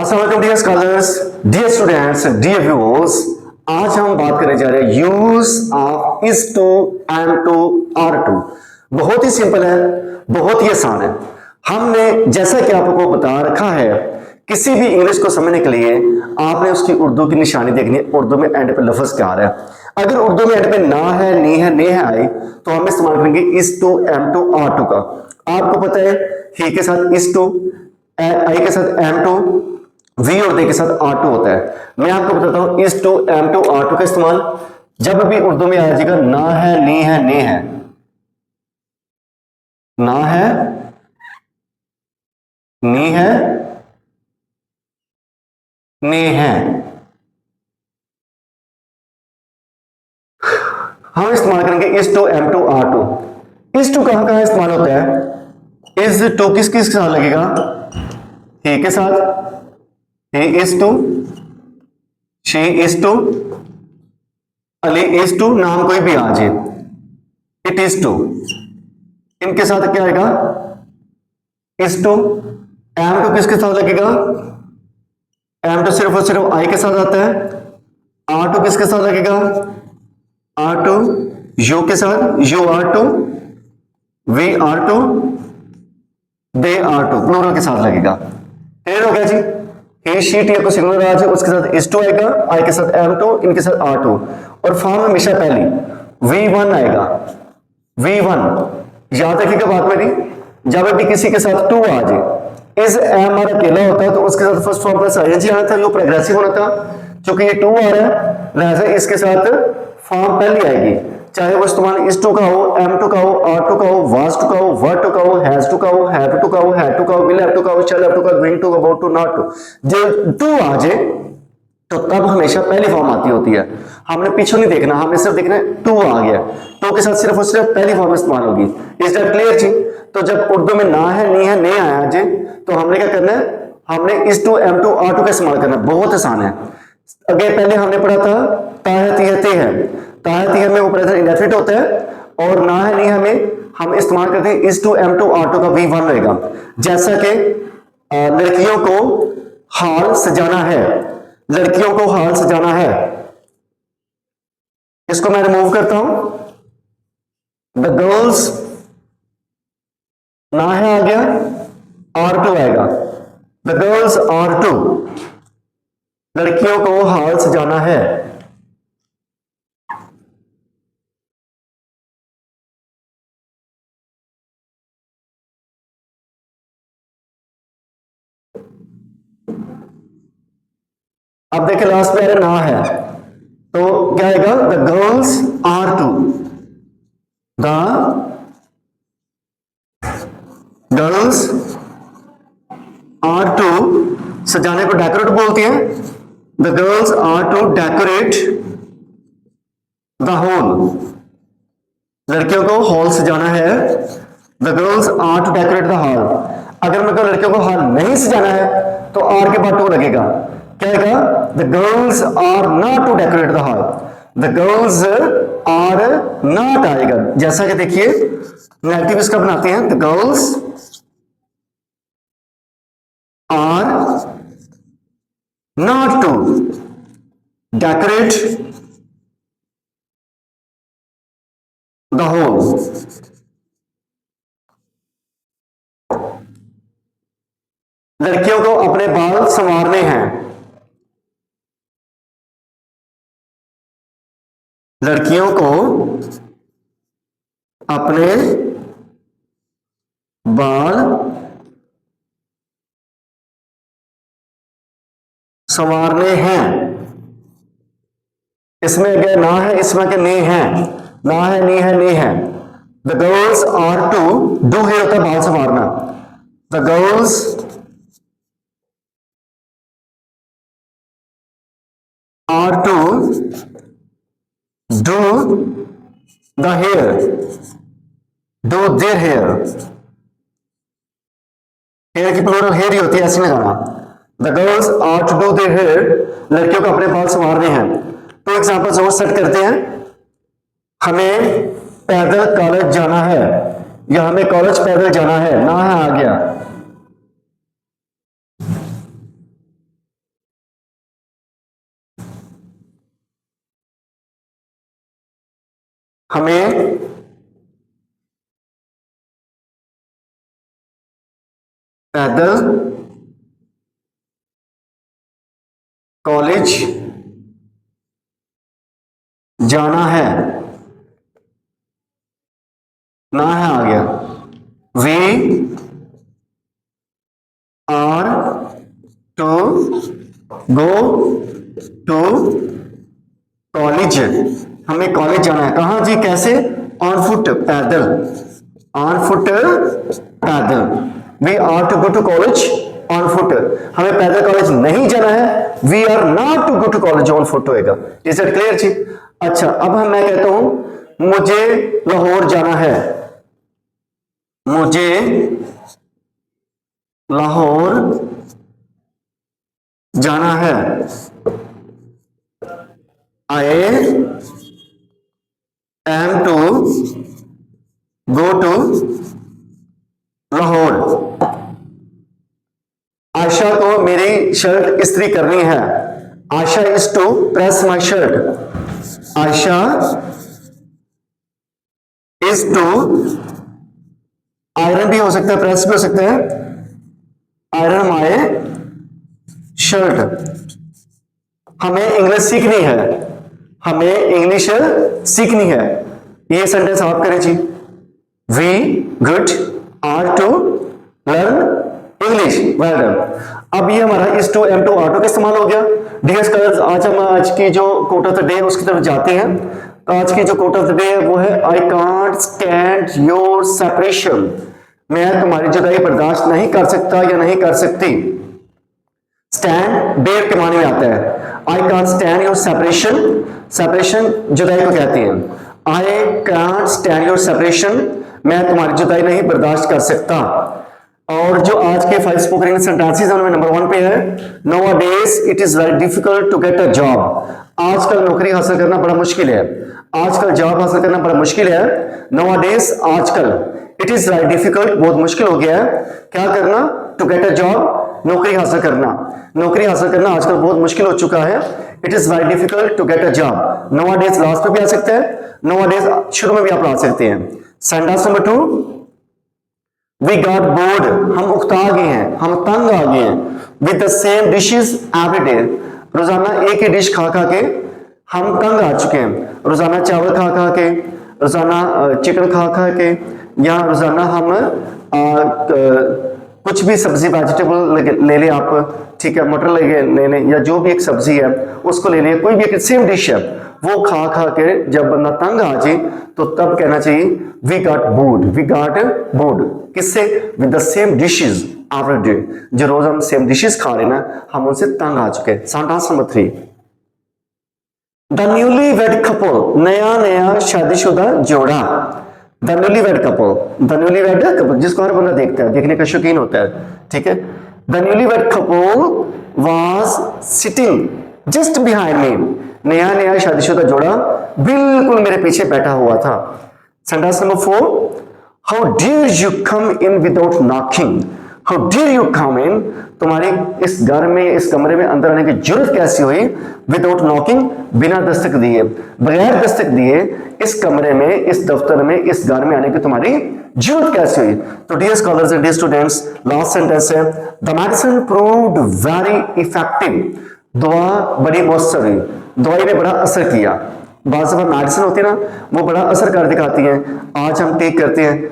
अस्सलाम वालेकुम dear scholars, dear students, dear viewers. आज हम बात करने जा रहे हैं use of is to, am to, are to. बहुत ही सिंपल है, बहुत ही आसान है। हमने जैसा कि आपको बता रखा है, किसी भी इंग्लिश को समझने के लिए आपने उसकी उर्दू की निशानी देखनी है। उर्दू में एंड पे लफ्ज क्या आ रहा है। अगर उर्दू में एंड पे ना है, नी है, ने है आए तो हम इस्तेमाल करेंगे is to, am to, are to का। आपको पता है ही के साथ इज टू, आई के साथ एम टू, वी और दे के साथ आर टू होता है। मैं आपको बताता हूं is to, am to, are to का इस्तेमाल जब भी उर्दू में आ जाएगा ना है, नी है, ने है, ना है, नी है, ने है, हम इस्तेमाल करेंगे is to, am to, are to. Is to कहां कहां इस्तेमाल होता है? इज टू किस किस के साथ लगेगा? ही के साथ, he is to, she is to, Ali is to, नाम कोई भी आ जाए, it is to, इनके साथ क्या आएगा? is to। am to किसके साथ लगेगा? am to सिर्फ और सिर्फ I के साथ आता है। are to किसके साथ लगेगा? are to you के साथ, you are to, we are to, they are to, plural के साथ लगेगा। क्लियर हो गया जी? he, she, टी को सिंगुलर आ जाए, उसके साथ is to आएगा, I के साथ am to, इनके साथ are to। और फॉर्म हमेशा पहली V1 आएगा, V1। याद रखिएगा बात मेरी, जब भी किसी के साथ टू आ जाए, इस एम और अकेला होता है तो उसके साथ फर्स्ट फॉर्म प्लस आईएनजी आना था, जो प्रोग्रेसिव होना था। क्योंकि ये टू आ रहा है, लिहाजा इसके साथ फॉर्म पहली आएगी, चाहे वो इस्तेमाल इज टू का हो, एम टू का हो, आर टू का हो, वाज टू का हो, वर टू का हो, हैज टू का हो, हैव टू का हो, हैड टू का हो, विल हैव टू का हो, शैल हैव टू का, going to, about to, not to. जब टू आ जाए तो तब हमेशा पहली फॉर्म आती होती है। हमने पीछे नहीं देखना, हमने सिर्फ देखना है टू आ गया, टू के साथ सिर्फ और सिर्फ पहली फॉर्म इस्तेमाल होगी। इज दैट क्लियर जी? तो जब उर्दू में ना है, नी है, ने आया जी, तो हमने क्या करना है? हमने is to, am to, are to का इस्तेमाल करना है। बहुत आसान है। अगे पहले हमने पढ़ा था ताहती है, ते है, ताहती है में वो प्रेजेंट इंडेफिनिट होता है, और ना है, नी है में हम इस्तेमाल करते हैं is to, am to, are to का V1 रहेगा। जैसा कि लड़कियों को हाल सजाना है, लड़कियों को हाल सजाना है, इसको मैं रिमूव करता हूं। द गर्ल्स, ना है आ गया, आर टू आएगा, द गर्ल्स आर टू, लड़कियों को हाल सजाना है। अब देखिए लास्ट में ना है तो क्या आएगा? The girls are to, the girls are to, सजाने को डेकोरेट बोलते हैं। The girls are to decorate the hall, लड़कियों को हॉल सजाना है। The girls are to decorate the hall. अगर मैं कहूं लड़कियों को हॉल नहीं सजाना है तो आर के बाद टू लगेगा, क्या आएगा? The girls are not to decorate the hall, the girls are not आएगा। जैसा कि देखिए नेगेटिव इसका बनाते हैं, the girls are not to decorate the hall. लड़कियों को अपने बाल संवारने हैं, लड़कियों को अपने बाल संवारने हैं। इसमें अगर ना है, इसमें क्या ने है, ना है, नी है, ने है। The girls are to, do है होता है बाल संवारना, the girls are to do the hair, do their hair. Hair की प्लूरल हेयर ही होती है, ऐसे लगाना। The girls are to do their hair, लड़कियों को अपने बाल संवारने हैं। तो एग्जांपल और सेट करते हैं। हमें पैदल कॉलेज जाना है, या हमें कॉलेज पैदल जाना है, ना है आ गया। हमें पैदल कॉलेज जाना है, ना है आ गया, we are to go to college, हमें कॉलेज जाना है, कहां जी, कैसे, ऑन फुट, पैदल, ऑन फुट पैदल, we are to go to college on foot, हमें पैदल कॉलेज नहीं जाना है, we are not to go to college on foot होएगा। इज इट क्लियर जी? अच्छा, अब मैं कहता हूं मुझे लाहौर जाना है, मुझे लाहौर जाना है, I am to go to Lahore, Asha को मेरी शर्ट इस्त्री करनी है, Asha is to press my shirt, Asha is to, iron भी हो सकता है, प्रेस भी हो सकता है, आयरन माई शर्ट, हमें इंग्लिश सीखनी है, हमें इंग्लिश सीखनी है, ये सेंटेंस आप करें जी, we good are to learn English, well done. अब ये हमारा is to am to are to का इस्तेमाल हो गया। डियर स्कॉलर्स, आज हम आज की जो कोट ऑफ द डे उसकी तरफ जाते हैं। आज की जो कोट ऑफ द डे है वो है I can't stand your separation, मैं तुम्हारी जुदाई बर्दाश्त नहीं कर सकता या नहीं कर सकती। स्टैंड बेर के माने में आता है, I can't stand your separation, separation जुदाई को कहते हैं, I can't stand your separation, मैं तुम्हारी जुदाई नहीं बर्दाश्त कर सकता। और जो आज के 5 स्पोकन इंग्लिश सेंटेंसेस उनमें नंबर 1 पे है, nowadays it is very difficult to get a job, आजकल नौकरी हासिल करना बड़ा मुश्किल है, आजकल जॉब हासिल करना बड़ा मुश्किल है। nowadays आजकल, it is very difficult बहुत मुश्किल हो गया है, क्या करना, to get a job नौकरी हासिल करना, नौकरी हासिल करना आजकल बहुत मुश्किल हो चुका है। it is very difficult to get a job, nowadays last पे भी आ सकता है, nowadays शुरू में भी आप ला सकते हैं। Sentence number 2, We got bored, हम उकता गए हैं, हम तंग आ गए हैं। With the same dishes every day, रोजाना एक ही डिश खा खा के हम तंग आ चुके हैं। रोजाना चावल खा खा के, रोजाना चिकन खा खा के, या रोजाना हम कुछ भी सब्जी वेजिटेबल ले लें आप, ठीक है, मटर ले लें या जो भी एक सब्जी है उसको ले लें, कोई भी एक सेम डिश है वो खा खा के जब बंदा तंग आ जाए तो तब कहना चाहिए we got bored, we got bored, किससे, with the same dishes every day, जो रोज हम सेम डिशेज खा रहे हैं ना, हम उनसे तंग आ चुके हैं। Sentence number 3, the newly wed couple, नया नया शादीशुदा जोड़ा, the newly wed couple, the newly wed couple जिसको हर बंदा देखता है, देखने का शौकीन होता है, ठीक है। The newly wed couple was sitting just behind me, नया नया शादीशुदा जोड़ा बिल्कुल मेरे पीछे बैठा हुआ था। Sentence number 4, how dare you come in without knocking, how dare you come in, तुम्हारे इस घर में, इस कमरे में अंदर आने की जरूरत कैसी हुई, विदाउट नॉकिंग, बिना दस्तक दिए, बगैर दस्तक दिए इस कमरे में, इस दफ्तर में, इस घर में आने की तुम्हारी जरूरत कैसी हुई। तो dear scholars and dear students, last sentence है, the medicine proved very effective, दवा बड़ी मौसर हुई, दवाई ने बड़ा असर किया। बाज़ दफ़ा मेडिसिन होती है ना, वो बड़ा असर कर दिखाती है। आज हम टेक करते हैं,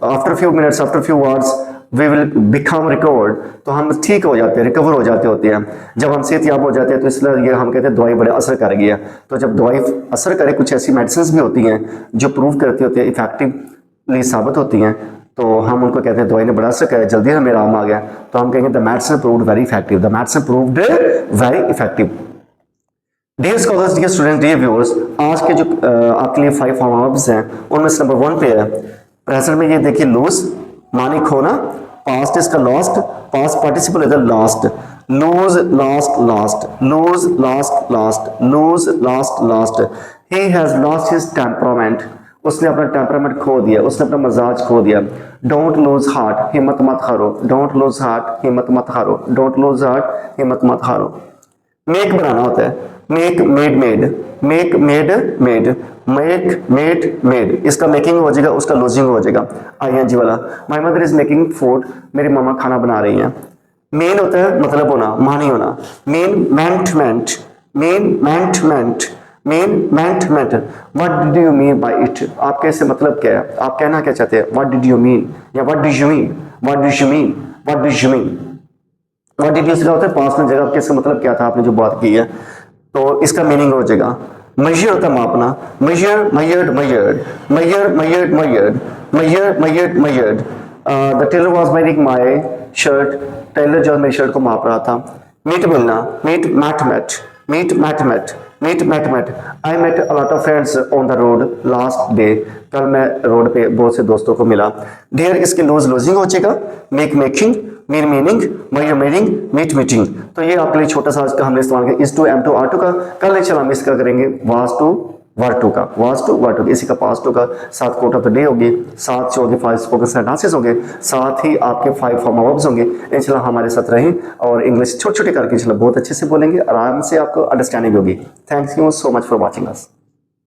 after few minutes, after few hours we will become recovered, तो हम ठीक हो जाते हैं, रिकवर हो जाते होते हैं। जब हम सेहतयाब हो जाते हैं तो इसलिए ये हम कहते हैं दवाई बड़े असर कर गई है। तो जब दवाई असर करे, कुछ ऐसी मेडिसिन भी होती हैं जो प्रूव करती होती है, इफेक्टिवली साबित होती हैं, तो हम उनको कहते हैं दवाई ने बड़ा असर किया, जल्दी हमें आराम आ गया, तो हम कहेंगे the medicine proved very effective, the medicine proved very effective. Dear scholars, dear students, dear viewers, आज के जो आपके लिए 5 वर्ब्स हैं उनमें से नंबर 1 पे है प्रेजेंट में, ये देखिए लूज माने खोना, पास्ट इसका लॉस्ट, पास्ट पार्टिसिपल इधर last, lose last last, lose last last, lose last last, he has lost his temperament, उसने अपना टेम्परामेंट खो दिया, उसने अपना मजाज खो दिया। डोंट लूज हार्ट, हिम्मत मत हारो, डोंट लूज हार्ट, हिम्मत मत हारो, डोंट लूज हार्ट, हिम्मत मत हारो। मेक बनाना होता है, make made made, make made made, make made made, इसका मेकिंग हो जाएगा, उसका लूजिंग हो जाएगा। आईएनजी वाला, my mother is making food, मेरी मम्मा खाना बना रही हैं। मेन होता है मतलब होना, मानी होना, main meant meant, main meant meant, main meant meant. What did you mean by it, आपके इससे मतलब क्या है, आप कहना क्या चाहते हैं, व्हाट डिड यू मीन या what did you mean, what did you mean, what did you mean. What did you से होता है पास्ट में जगह, आपके इसका मतलब क्या था, आपने जो बात की है, तो इसका मीनिंग हो जाएगा। मेजर होता है मापना, measure measured measured, measure measured measured, measure measured measured. The tailor was making my shirt, tailor जो मेरी शर्ट को माप रहा था। मीट मिलना, meet met met, meet met met, meet met met. I met a lot of friends on the road last day, कल मैं road पे बहुत से दोस्तों को मिला। डेयर इसके लूज लूजिंग हो जाएगा, make making, mean meaning, measure meaning, meet meeting. तो ये आपके लिए छोटा सा हमने इस्तेमाल किया is to am to are to का। कल लेक्चर हम इसका करेंगे वाज टू वर टू का, वाज टू वर टू, इसी का पास्ट टू का। 7 कोट ऑफ द डे होगी, 7 जो होगी 5 स्पोकन सेंटेंसेस होंगे, साथ ही आपके 5 फॉर्म वर्ब्स होंगे। इंशाल्लाह हमारे साथ रहें और इंग्लिश छोटे छोटे करके इंशाल्लाह बहुत अच्छे से बोलेंगे, आराम से आपको अंडरस्टैंडिंग होगी। Thank you so much for watching us.